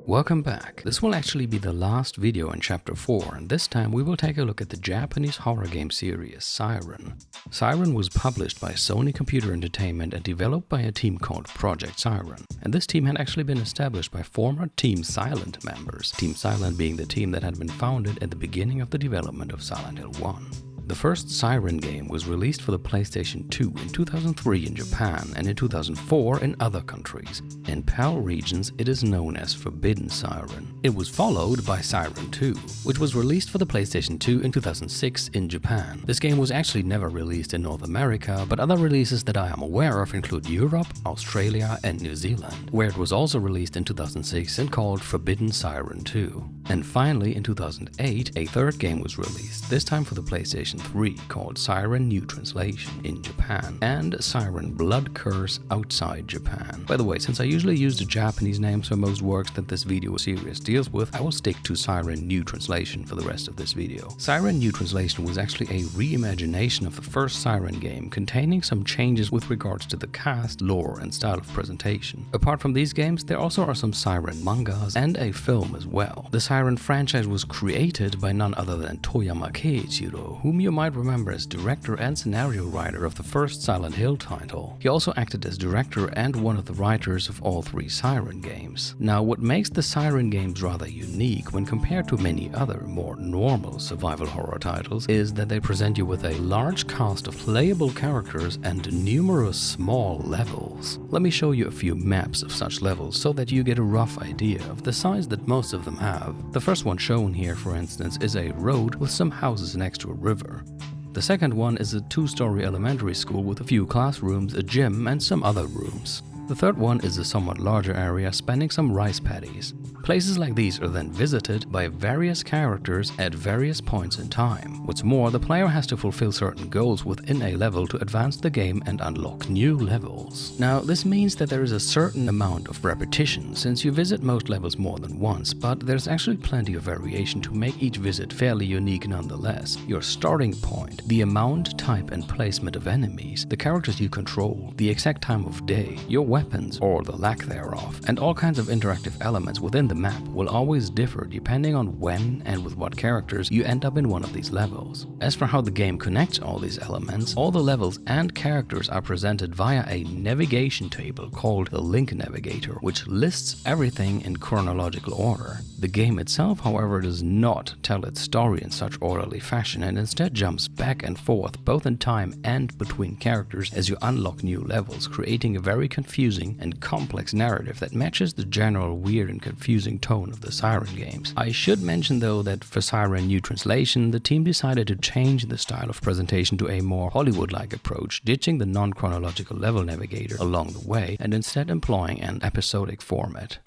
Welcome back. This will actually be the last video in chapter 4, and this time we will take a look at the Japanese horror game series Siren. Siren was published by Sony Computer Entertainment and developed by a team called Project Siren. And this team had actually been established by former Team Silent members, Team Silent being the team that had been founded at the beginning of the development of Silent Hill 1. The first Siren game was released for the PlayStation 2 in 2003 in Japan and in 2004 in other countries. In PAL regions, it is known as Forbidden Siren. It was followed by Siren 2, which was released for the PlayStation 2 in 2006 in Japan. This game was actually never released in North America, but other releases that I am aware of include Europe, Australia, and New Zealand, where it was also released in 2006 and called Forbidden Siren 2. And finally, in 2008, a third game was released, this time for the PlayStation 3, called Siren New Translation in Japan and Siren Blood Curse outside Japan. By the way, since I usually use the Japanese names for most works that this video series deals with, I will stick to Siren New Translation for the rest of this video. Siren New Translation was actually a reimagination of the first Siren game, containing some changes with regards to the cast, lore, and style of presentation. Apart from these games, there also are some Siren mangas and a film as well. The Siren franchise was created by none other than Toyama Keiichiro, whom you might remember as director and scenario writer of the first Silent Hill title. He also acted as director and one of the writers of all three Siren games. Now, what makes the Siren games rather unique when compared to many other more normal survival horror titles is that they present you with a large cast of playable characters and numerous small levels. Let me show you a few maps of such levels so that you get a rough idea of the size that most of them have. The first one shown here, for instance, is a road with some houses next to a river. The second one is a two-story elementary school with a few classrooms, a gym, and some other rooms. The third one is a somewhat larger area spanning some rice paddies. Places like these are then visited by various characters at various points in time. What's more, the player has to fulfill certain goals within a level to advance the game and unlock new levels. Now, this means that there is a certain amount of repetition since you visit most levels more than once, but there's actually plenty of variation to make each visit fairly unique nonetheless. Your starting point, the amount, type, and placement of enemies, the characters you control, the exact time of day, your weapons or the lack thereof, and all kinds of interactive elements within the map will always differ depending on when and with what characters you end up in one of these levels. As for how the game connects all these elements, all the levels and characters are presented via a navigation table called the Link Navigator, which lists everything in chronological order. The game itself, however, does not tell its story in such orderly fashion and instead jumps back and forth both in time and between characters as you unlock new levels, creating a very confusing and complex narrative that matches the general weird and confusing tone of the Siren games. I should mention though that for Siren New Translation, the team decided to change the style of presentation to a more Hollywood-like approach, ditching the non-chronological level navigator along the way and instead employing an episodic format.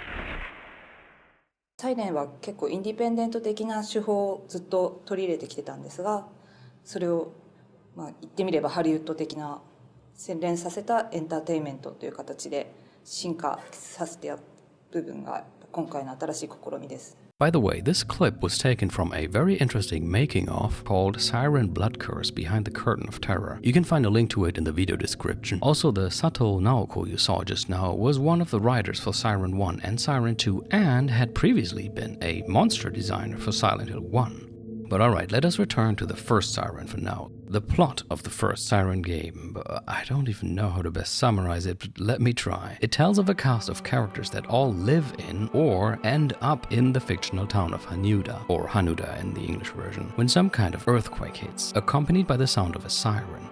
サイレンは結構インディペンデント的な手法をずっと取り入れてきてたんですが、それを言ってみればハリウッド的な洗練させたエンターテインメントという形で進化させてやる部分が今回の新しい試みです。By the way, this clip was taken from a very interesting making-of called Siren Blood Curse Behind the Curtain of Terror. You can find a link to it in the video description. Also, the Sato Naoko you saw just now was one of the writers for Siren 1 and Siren 2 and had previously been a monster designer for Silent Hill 1. But alright, let us return to the first Siren for now. The plot of the first Siren game, I don't even know how to best summarize it, but let me try. It tells of a cast of characters that all live in or end up in the fictional town of Hanuda, or Hanuda in the English version, when some kind of earthquake hits, accompanied by the sound of a siren.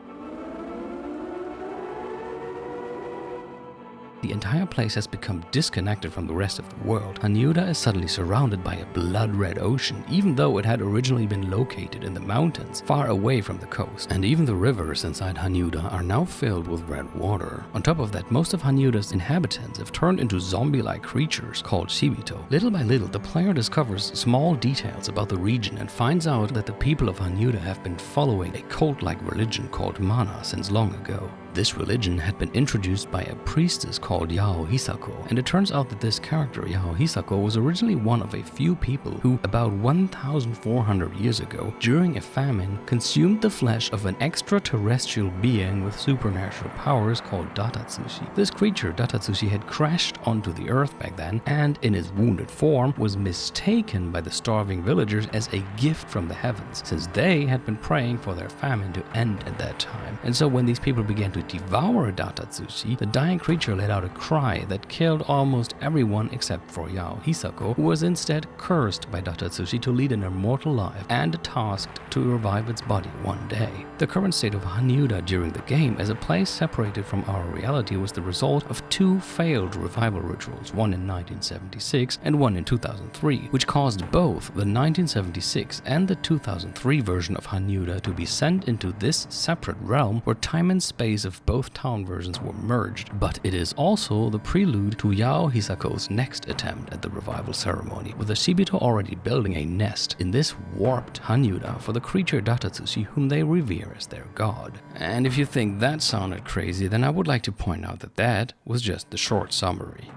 The entire place has become disconnected from the rest of the world. Hanuda is suddenly surrounded by a blood-red ocean, even though it had originally been located in the mountains, far away from the coast. And even the rivers inside Hanuda are now filled with red water. On top of that, most of Hanuda's inhabitants have turned into zombie-like creatures called Shibito. Little by little, the player discovers small details about the region and finds out that the people of Hanuda have been following a cult-like religion called Mana since long ago. This religion had been introduced by a priestess called Yao Hisako, and it turns out that this character, Yao Hisako, was originally one of a few people who, about 1,400 years ago, during a famine, consumed the flesh of an extraterrestrial being with supernatural powers called Datatsushi. This creature, Datatsushi, had crashed onto the earth back then, and in its wounded form was mistaken by the starving villagers as a gift from the heavens, since they had been praying for their famine to end at that time. And so when these people began to devour Datatsushi, the dying creature let out a cry that killed almost everyone except for Yao Hisako, who was instead cursed by Datatsushi to lead an immortal life and tasked to revive its body one day. The current state of Hanyuda during the game as a place separated from our reality was the result of two failed revival rituals, one in 1976 and one in 2003, which caused both the 1976 and the 2003 version of Hanyuda to be sent into this separate realm where time and space of both town versions were merged. But it is also the prelude to Yao Hisako's next attempt at the revival ceremony, with the Shibito already building a nest in this warped Hanyuda for the creature Datatsushi, whom they revere as their god. And if you think that sounded crazy, then I would like to point out that that was just the short summary.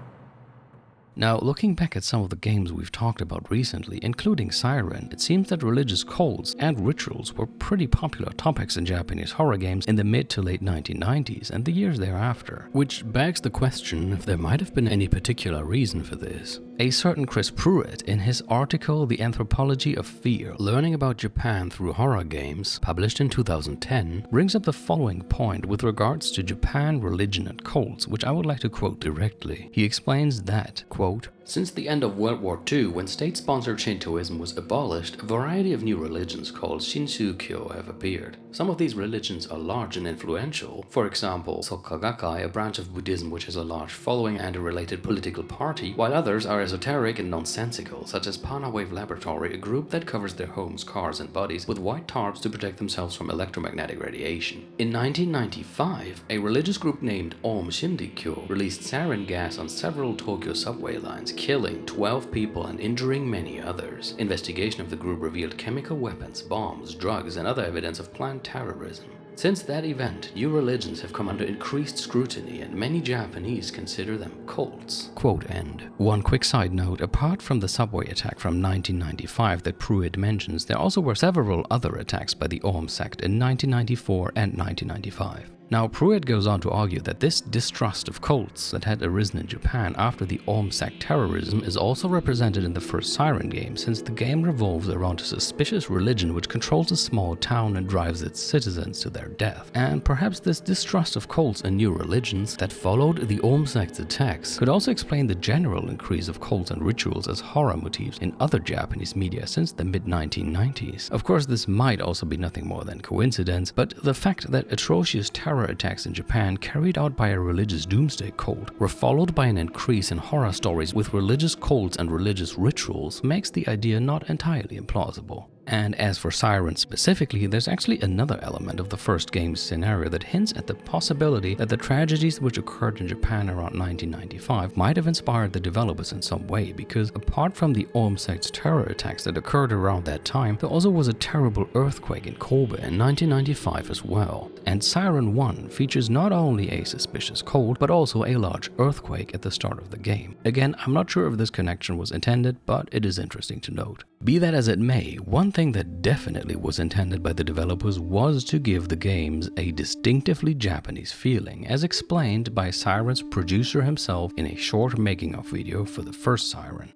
Now, looking back at some of the games we've talked about recently, including Siren, it seems that religious cults and rituals were pretty popular topics in Japanese horror games in the mid to late 1990s and the years thereafter, which begs the question if there might have been any particular reason for this. A certain Chris Pruitt, in his article The Anthropology of Fear, Learning About Japan Through Horror Games, published in 2010, brings up the following point with regards to Japan, religion, and cults, which I would like to quote directly. He explains that, quote, "Since the end of World War II, when state-sponsored Shintoism was abolished, a variety of new religions called Shinshu-kyo have appeared. Some of these religions are large and influential. For example, Soka Gakkai, a branch of Buddhism which has a large following and a related political party, while others are esoteric and nonsensical, such as Pana Wave Laboratory, a group that covers their homes, cars, and bodies with white tarps to protect themselves from electromagnetic radiation. In 1995, a religious group named Om Shindikyo released sarin gas on several Tokyo subway lines, killing 12 people and injuring many others. Investigation of the group revealed chemical weapons, bombs, drugs, and other evidence of planned terrorism. Since that event, new religions have come under increased scrutiny, and many Japanese consider them cults." Quote end. One quick side note, apart from the subway attack from 1995 that Pruitt mentions, there also were several other attacks by the Om sect in 1994 and 1995. Now, Pruitt goes on to argue that this distrust of cults that had arisen in Japan after the Om sect terrorism is also represented in the first Siren game, since the game revolves around a suspicious religion which controls a small town and drives its citizens to their death. And perhaps this distrust of cults and new religions that followed the Om sect's attacks could also explain the general increase of cults and rituals as horror motifs in other Japanese media since the mid-1990s. Of course, this might also be nothing more than coincidence, but the fact that atrocious terror attacks in Japan carried out by a religious doomsday cult were followed by an increase in horror stories with religious cults and religious rituals makes the idea not entirely implausible. And as for Siren specifically, there's actually another element of the first game's scenario that hints at the possibility that the tragedies which occurred in Japan around 1995 might have inspired the developers in some way, because apart from the Om sect's terror attacks that occurred around that time, there also was a terrible earthquake in Kobe in 1995 as well. And Siren 1 features not only a suspicious cult, but also a large earthquake at the start of the game. Again, I'm not sure if this connection was intended, but it is interesting to note. Be that as it may, one thing that definitely was intended by the developers was to give the games a distinctively Japanese feeling, as explained by Siren's producer himself in a short making-of video for the first Siren.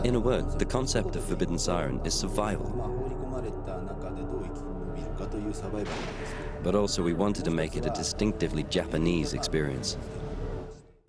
In a word, the concept of Forbidden Siren is survival. But also we wanted to make it a distinctively Japanese experience.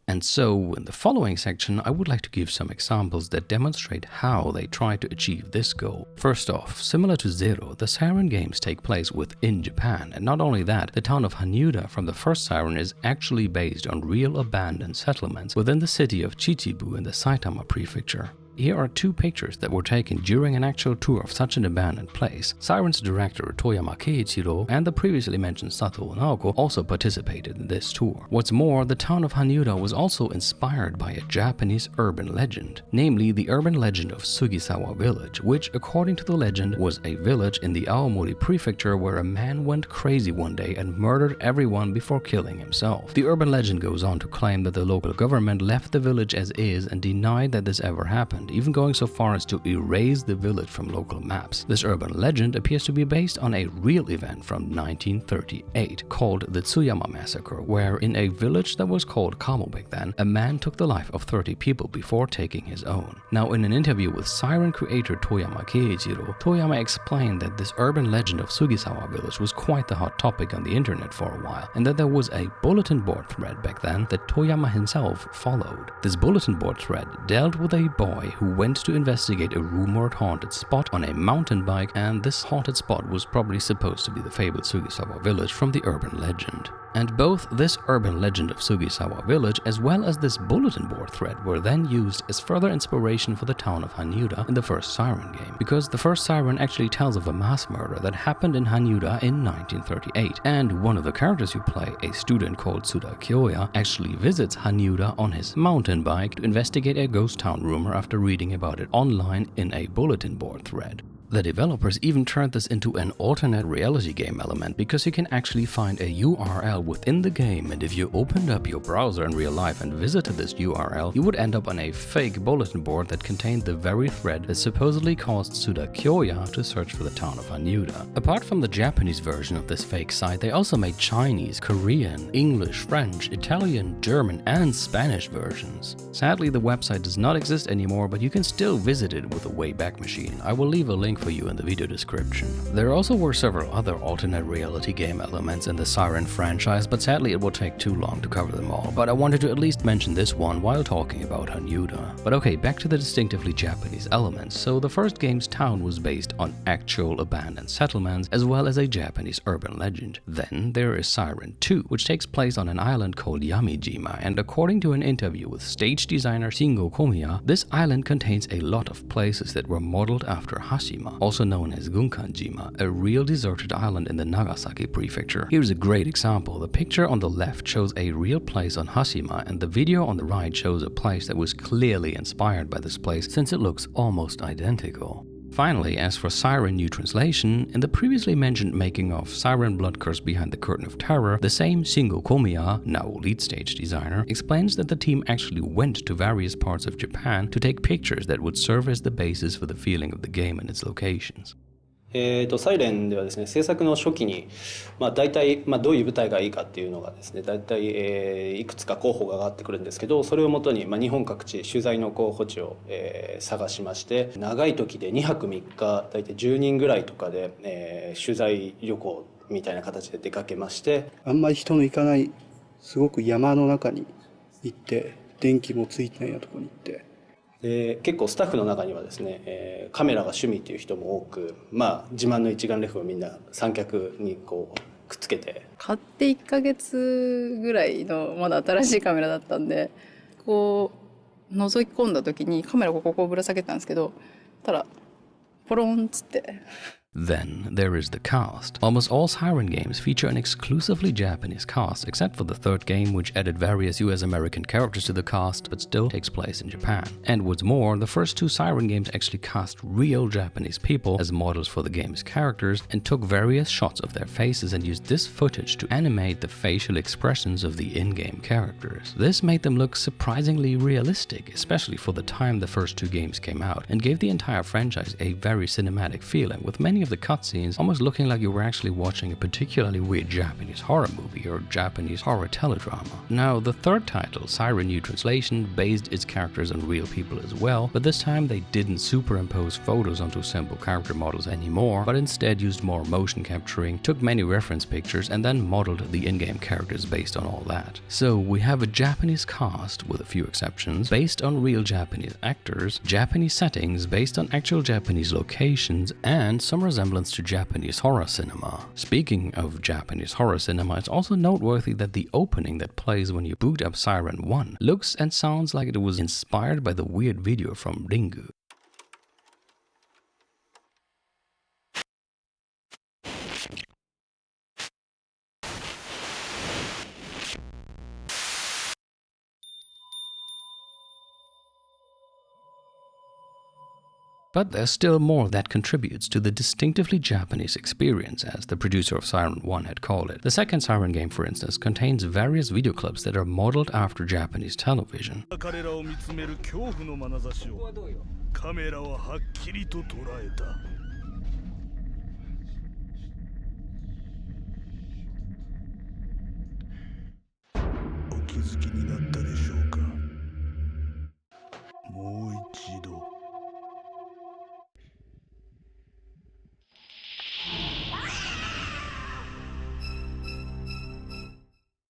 And so, in the following section, I would like to give some examples that demonstrate how they try to achieve this goal. First off, similar to Zero, the Siren games take place within Japan, and not only that, the town of Hanyuda from the first Siren is actually based on real abandoned settlements within the city of Chichibu in the Saitama prefecture. here are two pictures that were taken during an actual tour of such an abandoned place. Siren's director Toyama Keiichiro and the previously mentioned Sato Naoko also participated in this tour. What's more, the town of Hanyuda was also inspired by a Japanese urban legend, namely the urban legend of Sugisawa village, which according to the legend was a village in the Aomori prefecture where a man went crazy one day and murdered everyone before killing himself. The urban legend goes on to claim that the local government left the village as is and denied that this ever happened, even going so far as to erase the village from local maps. This urban legend appears to be based on a real event from 1938 called the Tsuyama Massacre, where in a village that was called Kamo back then, a man took the life of 30 people before taking his own. Now, in an interview with Siren creator Toyama Keiichiro, Toyama explained that this urban legend of Sugisawa village was quite the hot topic on the internet for a while, and that there was a bulletin board thread back then that Toyama himself followed. This bulletin board thread dealt with a boy who went to investigate a rumored haunted spot on a mountain bike, and this haunted spot was probably supposed to be the fabled Sugisawa village from the urban legend. And both this urban legend of Sugisawa village as well as this bulletin board thread were then used as further inspiration for the town of Hanyuda in the first Siren game, because the first Siren actually tells of a mass murder that happened in Hanyuda in 1938, and one of the characters you play, a student called Tsuda Kyoya, actually visits Hanyuda on his mountain bike to investigate a ghost town rumor after reading about it online in a bulletin board thread. The developers even turned this into an alternate reality game element because you can actually find a URL within the game, and if you opened up your browser in real life and visited this URL, you would end up on a fake bulletin board that contained the very thread that supposedly caused Tsuda Kyoya to search for the town of Hanyuda. Apart from the Japanese version of this fake site, they also made Chinese, Korean, English, French, Italian, German, and Spanish versions. Sadly, the website does not exist anymore, but you can still visit it with a Wayback Machine. I will leave a link for you in the video description. There also were several other alternate reality game elements in the Siren franchise, but sadly it would take too long to cover them all. But I wanted to at least mention this one while talking about Hanyuda. But okay, back to the distinctively Japanese elements. So the first game's town was based on actual abandoned settlements as well as a Japanese urban legend. Then there is Siren 2, which takes place on an island called Yamijima, and according to an interview with stage designer Shingo Komiya, this island contains a lot of places that were modeled after Hashima, also known as Gunkanjima, a real deserted island in the Nagasaki prefecture. Here's a great example. The picture on the left shows a real place on Hashima, and the video on the right shows a place that was clearly inspired by this place since it looks almost identical. Finally, as for Siren New Translation, in the previously mentioned making of Siren Blood Curse Behind the Curtain of Terror, the same Shingo Komiya, now lead stage designer, explains that the team actually went to various parts of Japan to take pictures that would serve as the basis for the feeling of the game and its locations. サイレンではですね、制作の初期に、大体、どういう舞台がいいかっていうのがですね、大体、いくつか候補が上がってくるんですけど、それをもとに、日本各地取材の候補地を、探しまして、長い時で2泊3日、大体10人ぐらいとかで、取材旅行みたいな形で出かけまして、あんまり人の行かないすごく山の中に行って、電気もついてないようなところに行って。結構スタッフの中にはですね、カメラが趣味っていう人も多く、自慢の一眼レフをみんな三脚にこうくっつけて買って1ヶ月ぐらいのまだ新しいカメラだったんで、こう覗き込んだ時にカメラをここをぶら下げたんですけど、ただポロンっつって。Then there is the cast. Almost all Siren games feature an exclusively Japanese cast, except for the third game, which added various US American characters to the cast, but still takes place in Japan. And what's more, the first two Siren games actually cast real Japanese people as models for the game's characters and took various shots of their faces and used this footage to animate the facial expressions of the in-game characters. This made them look surprisingly realistic, especially for the time the first two games came out, and gave the entire franchise a very cinematic feeling, with many of the cutscenes almost looking like you were actually watching a particularly weird Japanese horror movie or Japanese horror teledrama. Now, the third title, Siren New Translation, based its characters on real people as well, but this time they didn't superimpose photos onto simple character models anymore, but instead used more motion capturing, took many reference pictures, and then modeled the in-game characters based on all that. So we have a Japanese cast, with a few exceptions, based on real Japanese actors, Japanese settings based on actual Japanese locations, and some resemblance to Japanese horror cinema. Speaking of Japanese horror cinema, it's also noteworthy that the opening that plays when you boot up Siren 1 looks and sounds like it was inspired by the weird video from Ringu. But there's still more that contributes to the distinctively Japanese experience, as the producer of Siren 1 had called it. The second Siren game, for instance, contains various video clips that are modeled after Japanese television.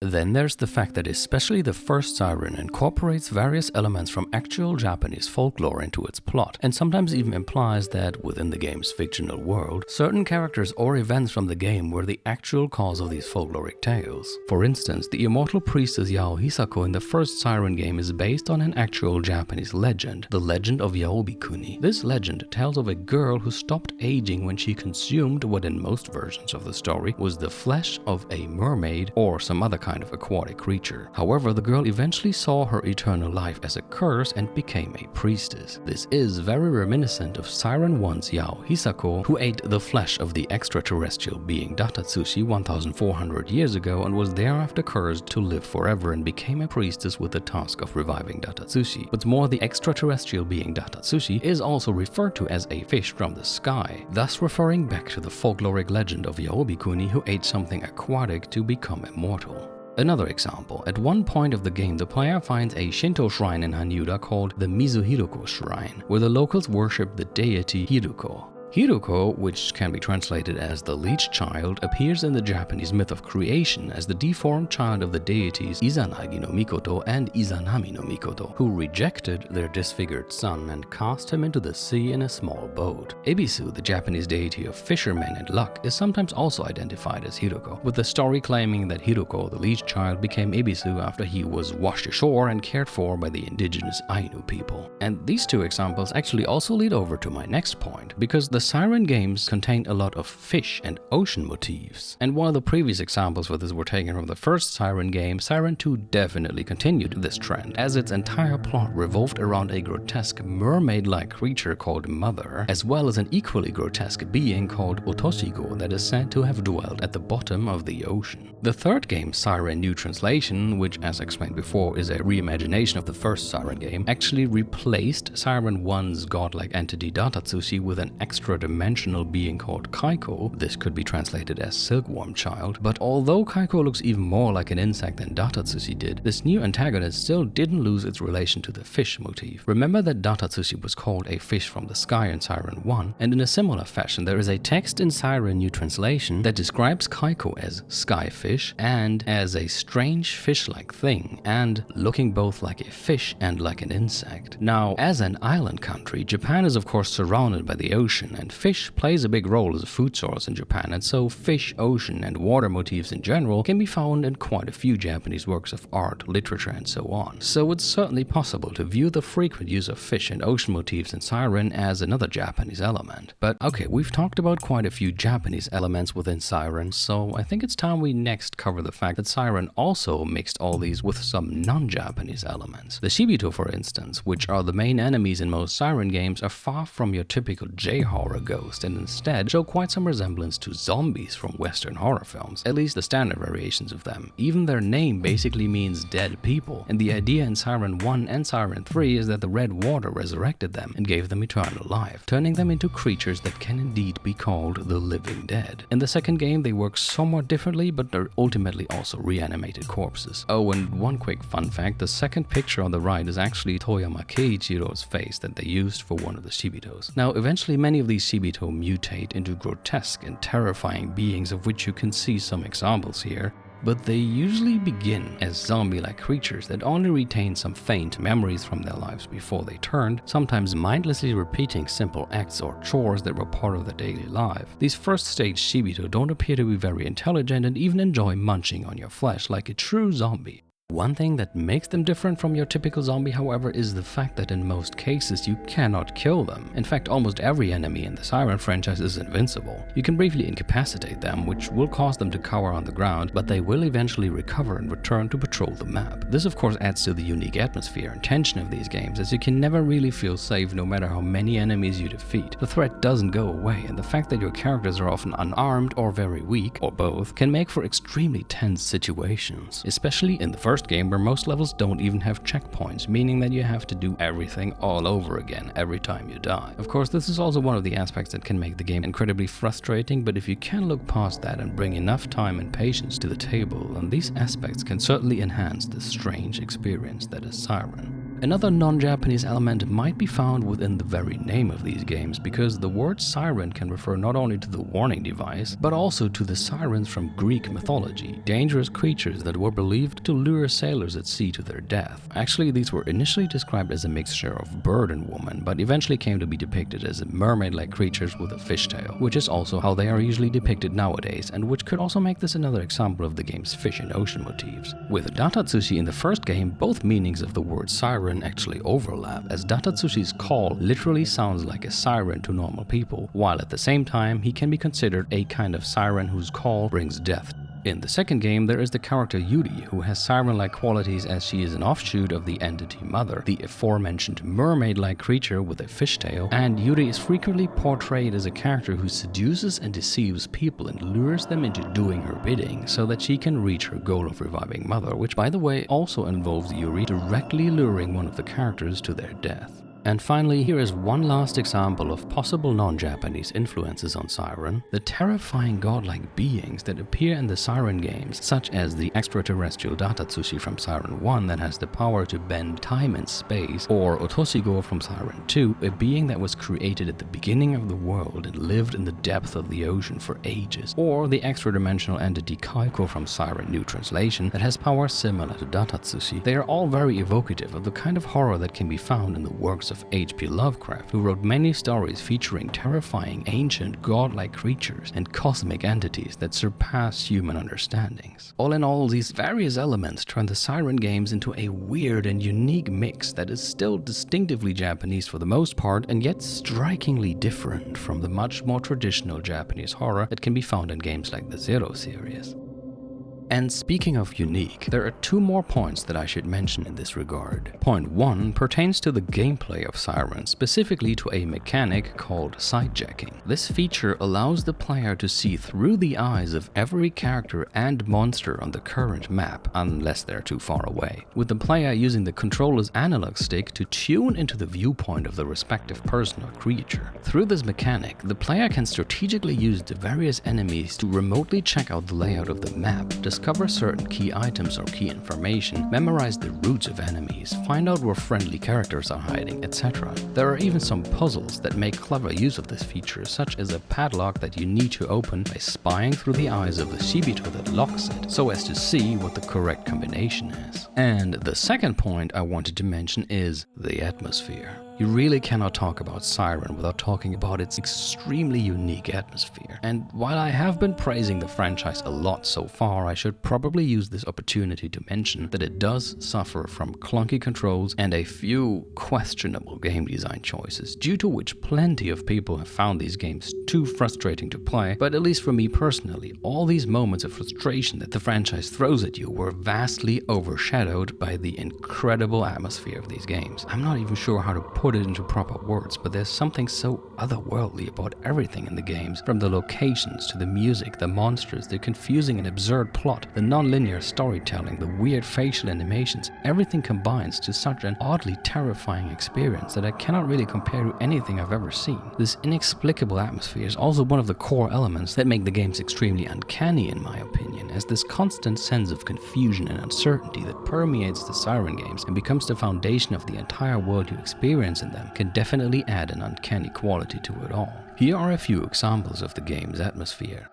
Then there's the fact that especially the first Siren incorporates various elements from actual Japanese folklore into its plot, and sometimes even implies that within the game's fictional world, certain characters or events from the game were the actual cause of these folkloric tales. For instance, the immortal priestess Yao Hisako in the first Siren game is based on an actual Japanese legend, the legend of Yaobi-kuni. This legend tells of a girl who stopped aging when she consumed what in most versions of the story was the flesh of a mermaid or some other kind of aquatic creature. However, the girl eventually saw her eternal life as a curse and became a priestess. This is very reminiscent of Siren 1's Yao Hisako, who ate the flesh of the extraterrestrial being Datatsushi 1400 years ago and was thereafter cursed to live forever and became a priestess with the task of reviving Datatsushi. What's more, the extraterrestrial being Datatsushi is also referred to as a fish from the sky, thus referring back to the folkloric legend of Yaobi-kuni, who ate something aquatic to become immortal. Another example, at one point of the game the player finds a Shinto shrine in Hanyuda called the Mizu-Hiruko Shrine, where the locals worship the deity Hiruko. Hiruko, which can be translated as the leech child, appears in the Japanese myth of creation as the deformed child of the deities Izanagi no Mikoto and Izanami no Mikoto, who rejected their disfigured son and cast him into the sea in a small boat. Ebisu, the Japanese deity of fishermen and luck, is sometimes also identified as Hiruko, with the story claiming that Hiruko, the leech child, became Ebisu after he was washed ashore and cared for by the indigenous Ainu people. And these two examples actually also lead over to my next point, because the Siren games contain a lot of fish and ocean motifs. And while the previous examples for this were taken from the first Siren game, Siren 2 definitely continued this trend, as its entire plot revolved around a grotesque mermaid-like creature called Mother, as well as an equally grotesque being called Otoshigo that is said to have dwelt at the bottom of the ocean. The third game, Siren New Translation, which as explained before is a reimagination of the first Siren game, actually replaced Siren 1's godlike entity Datatsushi with an extra-dimensional being called Kaiko. This could be translated as Silkworm Child, but although Kaiko looks even more like an insect than Datatsushi did, this new antagonist still didn't lose its relation to the fish motif. Remember that Datatsushi was called a fish from the sky in Siren 1, and in a similar fashion there is a text in Siren New Translation that describes Kaiko as skyfish and as a strange fish-like thing, and looking both like a fish and like an insect. Now, as an island country, Japan is of course surrounded by the ocean, and fish plays a big role as a food source in Japan, and so fish, ocean, and water motifs in general can be found in quite a few Japanese works of art, literature, and so on. So it's certainly possible to view the frequent use of fish and ocean motifs in Siren as another Japanese element. But okay, we've talked about quite a few Japanese elements within Siren, so I think it's time we next cover the fact that Siren also mixed all these with some non-Japanese elements. The Shibito, for instance, which are the main enemies in most Siren games, are far from your typical J-horror ghost, and instead show quite some resemblance to zombies from Western horror films, at least the standard variations of them. Even their name basically means dead people, and the idea in Siren 1 and Siren 3 is that the red water resurrected them and gave them eternal life, turning them into creatures that can indeed be called the living dead. In the second game they work somewhat differently, but are ultimately also reanimated corpses. Oh, and one quick fun fact, the second picture on the right is actually Toyama Keiichiro's face that they used for one of the Shibitos. Now, eventually many of these Shibito mutate into grotesque and terrifying beings, of which you can see some examples here. but they usually begin as zombie-like creatures that only retain some faint memories from their lives before they turned, sometimes mindlessly repeating simple acts or chores that were part of their daily life. These first-stage Shibito don't appear to be very intelligent and even enjoy munching on your flesh like a true zombie. One thing that makes them different from your typical zombie, however, is the fact that in most cases you cannot kill them. In fact, almost every enemy in the Siren franchise is invincible. You can briefly incapacitate them, which will cause them to cower on the ground, but they will eventually recover and return to patrol the map. This of course adds to the unique atmosphere and tension of these games, as you can never really feel safe no matter how many enemies you defeat. The threat doesn't go away, and the fact that your characters are often unarmed or very weak, or both, can make for extremely tense situations, especially in the first game where most levels don't even have checkpoints, meaning that you have to do everything all over again every time you die. Of course, this is also one of the aspects that can make the game incredibly frustrating, but if you can look past that and bring enough time and patience to the table, then these aspects can certainly enhance the strange experience that is Siren. Another non-Japanese element might be found within the very name of these games, because the word siren can refer not only to the warning device, but also to the sirens from Greek mythology, dangerous creatures that were believed to lure sailors at sea to their death. Actually, these were initially described as a mixture of bird and woman, but eventually came to be depicted as mermaid-like creatures with a fishtail, which is also how they are usually depicted nowadays, and which could also make this another example of the game's fish and ocean motifs. With Datatsushi in the first game, both meanings of the word siren actually overlap, as Datatsushi's call literally sounds like a siren to normal people, while at the same time he can be considered a kind of siren whose call brings death. In the second game, there is the character Yuri, who has siren-like qualities as she is an offshoot of the entity Mother, the aforementioned mermaid-like creature with a fishtail, and Yuri is frequently portrayed as a character who seduces and deceives people and lures them into doing her bidding so that she can reach her goal of reviving Mother, which by the way also involves Yuri directly luring one of the characters to their death. And finally, here is one last example of possible non-Japanese influences on Siren: the terrifying godlike beings that appear in the Siren games, such as the extraterrestrial Datatsushi from Siren 1 that has the power to bend time and space, or Otoshigo from Siren 2, a being that was created at the beginning of the world and lived in the depth of the ocean for ages, or the extra-dimensional entity Kaiko from Siren New Translation that has powers similar to Datatsushi. They are all very evocative of the kind of horror that can be found in the works of H.P. Lovecraft, who wrote many stories featuring terrifying, ancient, godlike creatures and cosmic entities that surpass human understandings. All in all, these various elements turn the Siren games into a weird and unique mix that is still distinctively Japanese for the most part, and yet strikingly different from the much more traditional Japanese horror that can be found in games like the Zero series. And speaking of unique, there are two more points that I should mention in this regard. Point 1 pertains to the gameplay of Siren, specifically to a mechanic called sidejacking. This feature allows the player to see through the eyes of every character and monster on the current map, unless they're too far away, with the player using the controller's analog stick to tune into the viewpoint of the respective person or creature. Through this mechanic, the player can strategically use the various enemies to remotely check out the layout of the map, discover certain key items or key information, memorize the routes of enemies, find out where friendly characters are hiding, etc. There are even some puzzles that make clever use of this feature, such as a padlock that you need to open by spying through the eyes of the Shibito that locks it, so as to see what the correct combination is. And the second point I wanted to mention is the atmosphere. You really cannot talk about Siren without talking about its extremely unique atmosphere. And while I have been praising the franchise a lot so far, I should probably use this opportunity to mention that it does suffer from clunky controls and a few questionable game design choices, due to which plenty of people have found these games too frustrating to play. But at least for me personally, all these moments of frustration that the franchise throws at you were vastly overshadowed by the incredible atmosphere of these games. I'm not even sure how to put it into proper words, but there's something so otherworldly about everything in the games, from the locations to the music, the monsters, the confusing and absurd plot, the non-linear storytelling, the weird facial animations. Everything combines to such an oddly terrifying experience that I cannot really compare to anything I've ever seen. This inexplicable atmosphere is also one of the core elements that make the games extremely uncanny in my opinion, as this constant sense of confusion and uncertainty that permeates the Siren games and becomes the foundation of the entire world you experience in them can definitely add an uncanny quality to it all. Here are a few examples of the game's atmosphere.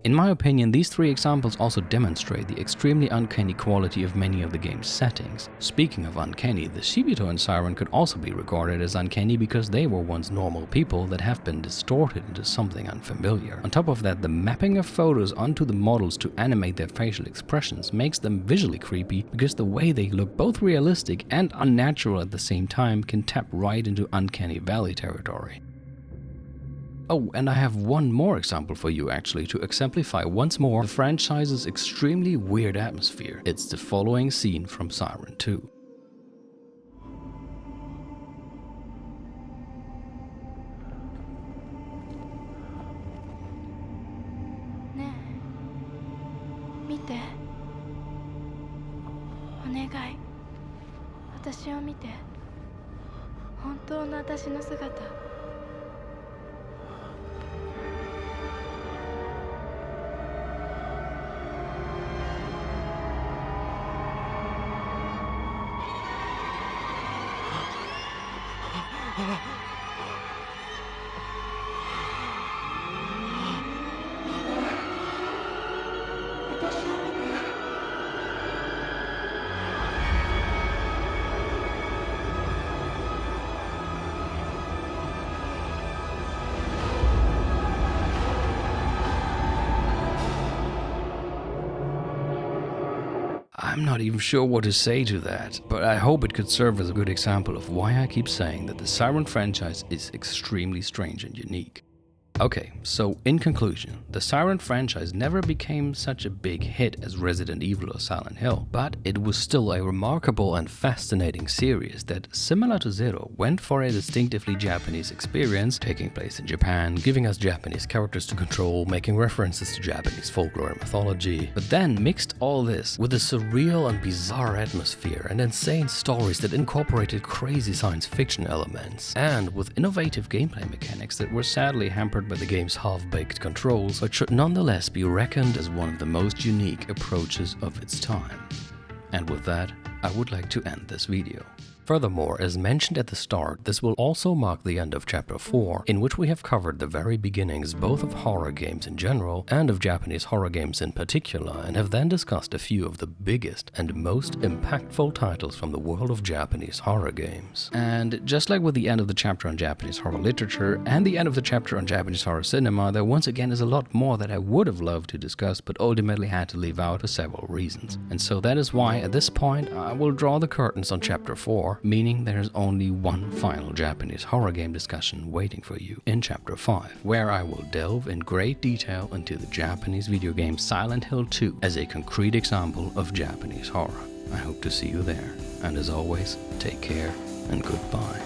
In my opinion, these three examples also demonstrate the extremely uncanny quality of many of the game's settings. Speaking of uncanny, the Shibito and Siren could also be regarded as uncanny because they were once normal people that have been distorted into something unfamiliar. On top of that, the mapping of photos onto the models to animate their facial expressions makes them visually creepy because the way they look both realistic and unnatural at the same time can tap right into uncanny valley territory. Oh, and I have one more example for you actually to exemplify once more the franchise's extremely weird atmosphere. It's the following scene from Siren 2. I'm not even sure what to say to that, but I hope it could serve as a good example of why I keep saying that the Siren franchise is extremely strange and unique. Okay, so in conclusion, the Siren franchise never became such a big hit as Resident Evil or Silent Hill, but it was still a remarkable and fascinating series that, similar to Zero, went for a distinctively Japanese experience, taking place in Japan, giving us Japanese characters to control, making references to Japanese folklore and mythology, but then mixed all this with a surreal and bizarre atmosphere and insane stories that incorporated crazy science fiction elements, and with innovative gameplay mechanics that were sadly hampered by the game's half-baked controls, but should nonetheless be reckoned as one of the most unique approaches of its time. And with that, I would like to end this video. Furthermore, as mentioned at the start, this will also mark the end of Chapter 4, in which we have covered the very beginnings both of horror games in general and of Japanese horror games in particular, and have then discussed a few of the biggest and most impactful titles from the world of Japanese horror games. And just like with the end of the chapter on Japanese horror literature and the end of the chapter on Japanese horror cinema, there once again is a lot more that I would have loved to discuss but ultimately had to leave out for several reasons. And so that is why at this point I will draw the curtains on Chapter 4, meaning there's only one final Japanese horror game discussion waiting for you in Chapter 5, where I will delve in great detail into the Japanese video game Silent Hill 2 as a concrete example of Japanese horror. I hope to see you there, and as always, take care and goodbye.